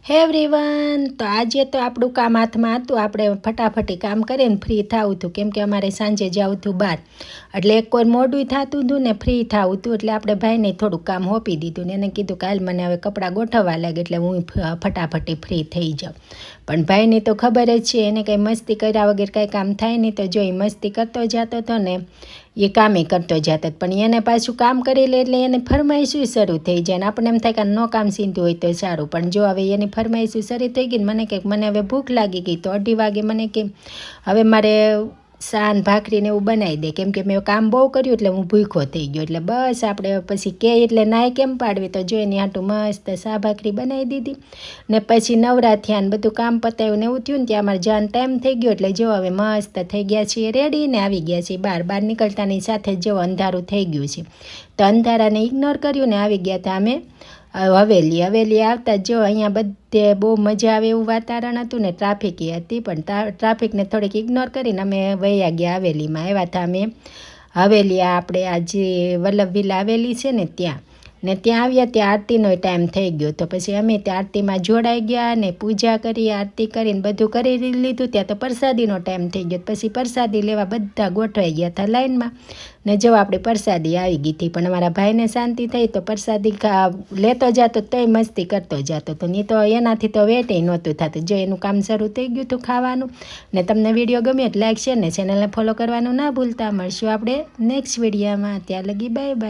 હે એવરીવન, તો આજે તો આપણું કામ હાથમાં હતું. આપણે ફટાફટી કામ કરીને ફ્રી થવું હતું, કેમ કે અમારે સાંજે જવું હતું બહાર, એટલે એક કોઈ મોડું થતું હતું ને ફ્રી થવું હતું. એટલે આપણે ભાઈને થોડુંક કામ સોંપી દીધું ને એને કીધું કાલ મને હવે કપડાં ગોઠવવા લાગે એટલે હું ફટાફટી ફ્રી થઈ જાઉં. પણ ભાઈને તો ખબર જ છે, એને કંઈ મસ્તી કર્યા વગર કાંઈ કામ થાય નહીં. તો જો એ મસ્તી કરતો જતો હતો ને એ કામે કરતો જતો, પણ એને પાછું કામ કરી લે એટલે એને ફરમાઈશું શરૂ થઈ જાય ને આપણને એમ થાય કે ન કામ સીધું હોય તો સારું. પણ જો હવે એની ફરમાઈશું શરૂ થઈ ગઈ ને મને કંઈક મને હવે ભૂખ લાગી ગઈ, તો 2:30 વાગે મને કે હવે મારે સાન ભાખરીને એવું બનાવી દે, કેમ કે મેં કામ બહુ કર્યું એટલે હું ભૂખો થઈ ગયો. એટલે બસ આપણે પછી કે એટલે નાય કેમ પાડવી, તો જો એની હાટું મસ્ત સા ભાખરી બનાવી દીધી ને પછી નવરા થયા ને બધું કામ પતાવ્યું ને એવું થયું ને ત્યાં અમારે જવાનો ટાઈમ થઈ ગયો. એટલે જો હવે મસ્ત થઈ ગયા છીએ રેડી ને આવી ગયા છીએ બહાર નીકળતાની સાથે જ જો અંધારું થઈ ગયું છે. તો અંધારાને ઇગ્નોર કર્યું ને આવી ગયા હતા અમે હવેલી આવતા જો અહીંયા બધે બહુ મજા આવે એવું વાતાવરણ હતું ને ટ્રાફિક હતી, પણ ટ્રાફિકને થોડીક ઇગ્નોર કરીને અમે વયા ગયા હવેલીમાં. આવ્યા હતા અમે હવેલી આપણે આ જે વલ્લભ વિલા હવેલી છે ને ત્યાં આવ્યા. ત્યાં આરતીનો ટાઈમ થઈ ગયો, તો પછી અમે ત્યાં આરતીમાં જોડાઈ ગયા ને પૂજા કરી, આરતી કરીને બધું કરી લીધું. ત્યાં તો પ્રસાદીનો ટાઈમ થઈ ગયો, પછી પ્રસાદી લેવા બધા ગોઠવાઈ ગયા હતા લાઈનમાં ને જો આપણી પ્રસાદી આવી ગઈ હતી. પણ અમારા ભાઈને શાંતિ થઈ તો પ્રસાદી લેતો જતો તોય મસ્તી કરતો જતો તો નહીં તો એનાથી તો વેટે નહોતું થતું. જો એનું કામ શરૂ થઈ ગયું હતું ખાવાનું. ને તમને વિડીયો ગમ્યો તો લાઈક શેર ને ચેનલને ફોલો કરવાનું ના ભૂલતા. મળશું આપણે નેક્સ્ટ વિડીયોમાં. ત્યાં લગી બાય બાય.